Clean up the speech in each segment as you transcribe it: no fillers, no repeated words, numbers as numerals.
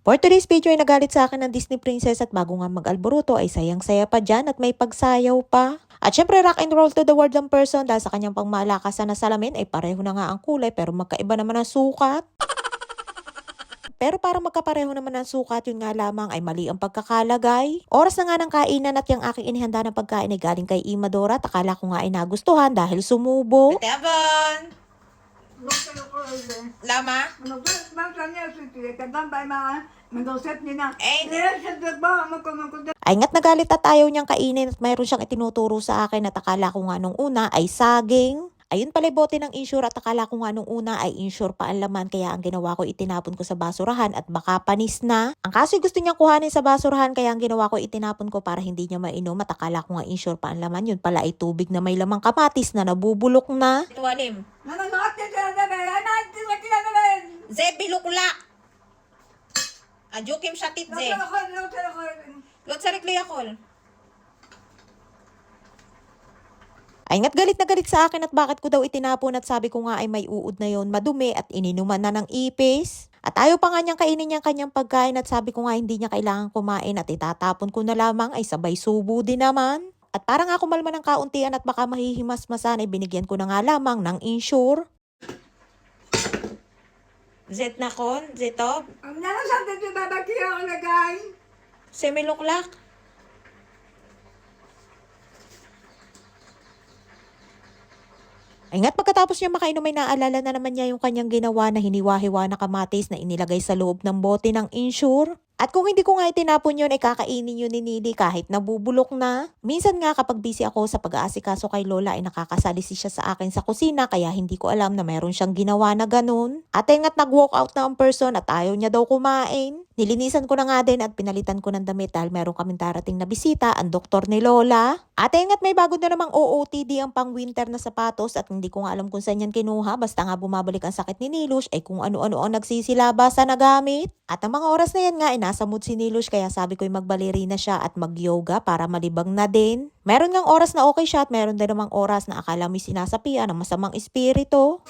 For today's video ay nagalit sa akin ng Disney Princess at bago nga mag-alboruto ay sayang-saya pa dyan at may pagsayaw pa. At syempre rock and roll to the world ang person dahil sa kanyang pangmalakasan na salamin ay pareho na nga ang kulay pero magkaiba naman ang sukat. Pero para magkapareho naman ang sukat, yun nga lamang ay mali ang pagkakalagay. Oras na nga ng kainan at yung aking inihanda ng pagkain ay galing kay Imadora at akala ko nga ay nagustuhan dahil sumubo. Tebon! Lama? Ay nga't nagalit at ayaw niyang kainin at mayroon siyang itinuturo sa akin at akala ko nga nung una ay saging. Ayun pala bote ng insure at akala ko nga nung una ay insure pa ang laman kaya ang ginawa ko itinapon ko sa basurahan at baka panis na. Ang kaso gusto niyang kuhanin sa basurahan kaya ang ginawa ko itinapon ko para hindi niya mainom at akala ko nga insure pa ang laman, yun pala ay tubig na may lamang kamatis na nabubulok na. Tuwalim. Ze bilukla. Ajukim shatit ze. Lot sa rekliyakol. Ay nga't galit na galit sa akin at bakit ko daw itinapon at sabi ko nga ay may uod na yon madumi at ininuman na ng ipis. At ayaw pa nga niyang kainin niyang kanyang pagkain at sabi ko nga hindi niya kailangan kumain at itatapon ko na lamang ay sabay subo din naman. At para nga kumalma ng kauntian at baka mahihimas-masan ay binigyan ko na nga lamang ng insure. Zet na kon? Zetob? Ang nalasan dito babakyo ang lagay. Semiluklak? Ay nga't pagkatapos niya makainom ay naalala na naman niya yung kanyang ginawa na hiniwa-hiwa na kamatis na inilagay sa loob ng bote ng insure. At kung hindi ko nga itinapon yun ay kakainin yun ni Nili kahit nabubulok na. Minsan nga kapag busy ako sa pag-aasikaso kay Lola ay nakakasalisi siya sa akin sa kusina kaya hindi ko alam na mayroon siyang ginawa na ganun. At ay nga't nag-walk out na ang person at ayaw niya daw kumain. Nilinisan ko na nga din at pinalitan ko ng damit dahil meron kaming darating na bisita, ang doktor ni Lola. At ay nga't may bago na namang OOTD ang pang-winter na sapatos at hindi ko nga alam kung saan yan kinuha. Basta nga bumabalik ang sakit ni Nilush ay kung ano-ano ang nagsisilabasa na gamit. At ang mga oras na yan nga ay nasa mood si Nilush kaya sabi ko'y magbalerina siya at mag-yoga para malibang na din. Meron ngang oras na okay siya at meron din namang oras na akala mo'y sinasapian ng masamang espiritu.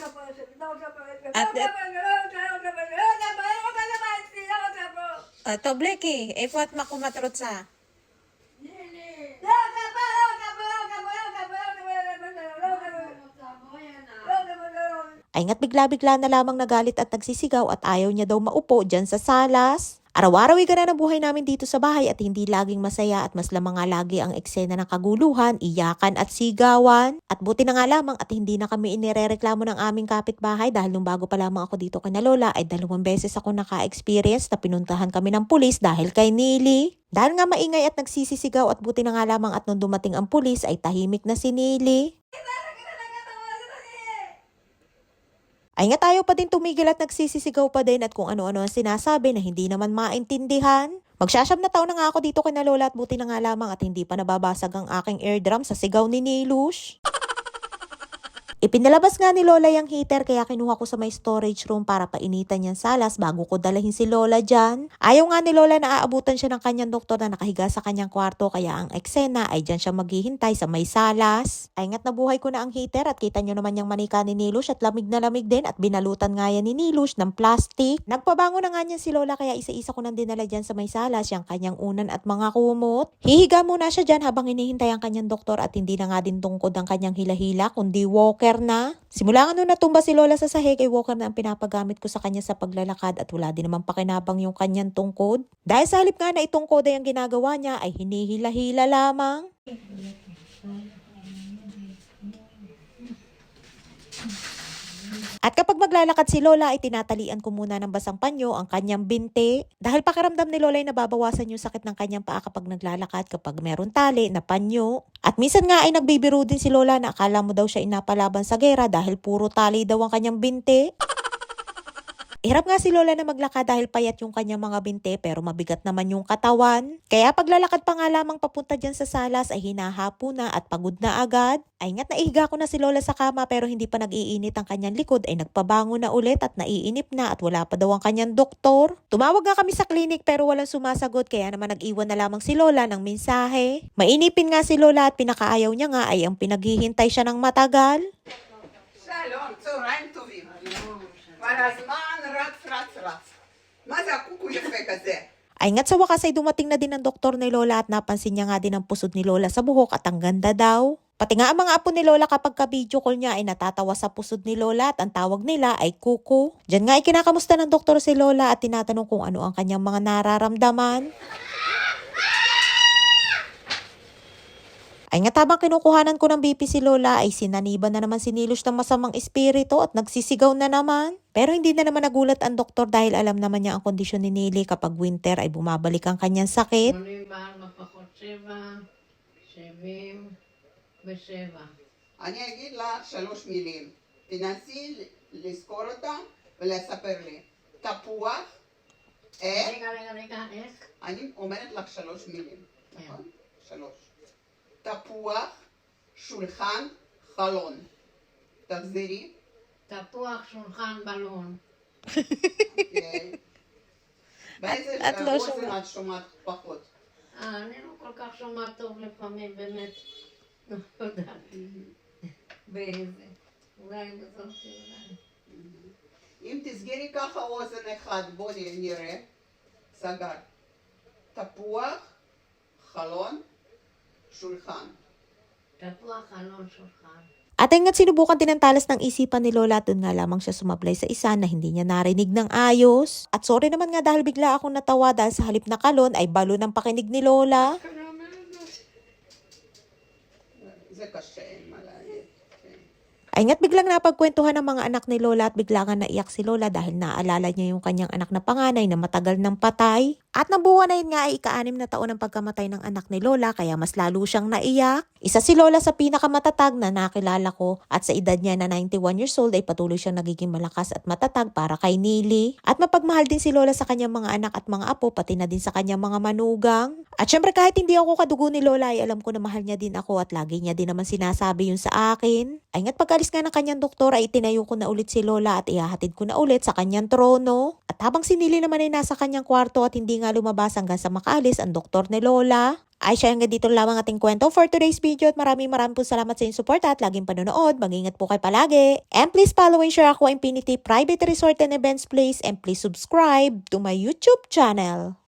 At Tobleki, efat makumatrot sa. Ay nga't bigla-bigla na lamang nagalit at nagsisigaw at ayaw niya daw maupo dyan sa salas. Araw-araw ay ganun ang buhay namin dito sa bahay at hindi laging masaya at mas lamang nga lagi ang eksena ng kaguluhan, iyakan at sigawan. At buti na nga lamang at hindi na kami inirereklamo ng aming kapitbahay dahil nung bago pa lamang ako dito kay na Lola ay 2 beses ako naka-experience na pinuntahan kami ng pulis dahil kay Nili. Dahil nga maingay at nagsisisigaw at buti na nga lamang at nung dumating ang pulis ay tahimik na si Nili. Ay nga tayo pa din tumigil at nagsisisigaw pa din at kung ano-ano ang sinasabi na hindi naman maintindihan. Magsasyam na taon na nga ako dito kay na Lola at buti na nga lamang at hindi pa nababasag ang aking eardrum sa sigaw ni Nilush. Ipinalabas nga ni Lola yung heater kaya kinuha ko sa may storage room para painitan yung salas bago ko dalahin si Lola dyan. Ayaw nga ni Lola na aabutan siya ng kanyang doktor na nakahiga sa kanyang kwarto kaya ang eksena ay dyan siya maghihintay sa may salas. Ay nga't nabuhay ko na ang heater at kita nyo naman yung manika ni Nilush at lamig na lamig din at binalutan nga yan ni Nilush ng plastic. Nagpabango na nga niyan si Lola kaya isa-isa ko nang dinala dyan sa may salas yung kanyang unan at mga kumot. Hihiga muna siya dyan habang hinihintay ang kanyang doktor at hindi na nga din tungkod ang kanyang hila-hila kundi walker na. Simula nga nung natumba si Lola sa sahig ay walker na ang pinapagamit ko sa kanya sa paglalakad at wala din naman pakinabang yung kanyang tungkod. Dahil sa halip nga na itungkod ay ang ginagawa niya ay hinihila-hila lamang. At kapag maglalakad si Lola ay tinatalian ko muna ng basang panyo ang kanyang binti. Dahil pakiramdam ni Lola ay nababawasan yung sakit ng kanyang paa kapag naglalakad kapag meron tali na panyo. At minsan nga ay nagbibiro din si Lola na akala mo daw siya inapalaban sa gera dahil puro tali daw ang kanyang binti. Hirap nga si Lola na maglakad dahil payat yung kanyang mga binte pero mabigat naman yung katawan. Kaya paglalakad pa nga lamang papunta dyan sa salas ay hinahapo na at pagod na agad. Ay nga't naihiga ko na si Lola sa kama pero hindi pa nag-iinit ang kanyang likod ay nagpabango na ulit at naiinip na at wala pa daw ang kanyang doktor. Tumawag nga kami sa klinik pero walang sumasagot kaya naman nag-iwan na lamang si Lola ng mensahe. Mainipin nga si Lola at pinakaayaw niya nga ay ang pinaghihintay siya ng matagal. שלום, צהריים טובים. כבר הזמן רץ רץ רץ. מה זה הקוקו יפה כזה? Ay nga't sa wakas ay dumating na din ang doktor ni Lola at napansin niya nga din ang pusod ni Lola sa buhok at ang ganda daw. Pati nga ang mga apo ni Lola kapag ka-video call niya ay natatawa sa pusod ni Lola at ang tawag nila ay kuko. Diyan nga ay kinakamusta ng doktor si Lola at tinatanong kung ano ang kanyang mga nararamdaman. Ay nga tabang kinukuhanan ko ng BP si Lola ay sinaniban na naman si Nilos ng masamang espiritu at nagsisigaw na naman. Pero hindi na naman nagulat ang doktor dahil alam naman niya ang kondisyon ni Nili kapag winter ay bumabalik ang kanyang sakit. 84 פחות 7, 77. אני אגיד לך 3 מילים. תנסי לזכור אותם ולספר לי. תפוח, איך? רגע, איך? אני אומרת לך 3 מילים. נכון? 3. תפוח, שולחן, חלון. תחזירי. תפוח, שולחן, בלון. אוקיי. באיזה את לא אוזן שומעת. את שומעת פחות? אני לא כל כך שומעת טוב לפעמים, באמת. לא יודעת. באיזה. אולי בזאת אולי. אם תסגרי ככה אוזן אחד, בואי נראה. סגר. תפוח, חלון, שולחן. תפוח, חלון, שולחן. At ay nga't sinubukan din ang talas ng isipan ni Lola at doon nga lamang siya sumablay sa isa na hindi niya narinig ng ayos. At sorry naman nga dahil bigla akong natawa dahil sa halip na kalon ay balo ng pakinig ni Lola. זה קשה, אין מה להגיד. כן. Ay nga't biglang napagkwentuhan ng mga anak ni Lola at bigla nga naiyak si Lola dahil naalala niya yung kanyang anak na panganay na matagal ng patay. At nabuwan na yun nga ay ika-6 na taon ng pagkamatay ng anak ni Lola kaya mas lalo siyang naiyak. Isa si Lola sa pinakamatatag na nakilala ko at sa edad niya na 91 years old ay patuloy siyang nagiging malakas at matatag para kay Nili. At mapagmahal din si Lola sa kanyang mga anak at mga apo pati na din sa kanyang mga manugang. At syempre kahit hindi ako kadugo ni Lola ay alam ko na mahal niya din ako at lagi niya din naman sinasabi yun sa akin. Ay nga't pag-alis nga ng kanyang doktor ay itinayo ko na ulit si Lola at ihahatid ko na ulit sa kanyang trono. At habang si Nili naman ay nasa kanyang kwarto at hindi nga lumabas hanggang sa makaalis ang doktor ni Lola. Ay siya hanggang dito lamang ating kwento for today's video at maraming po salamat sa inyong support at laging panonood. Mag-ingat po kayo palagi. And please follow and share Aqua Infinity Private Resort and Events Place and please subscribe to my YouTube channel.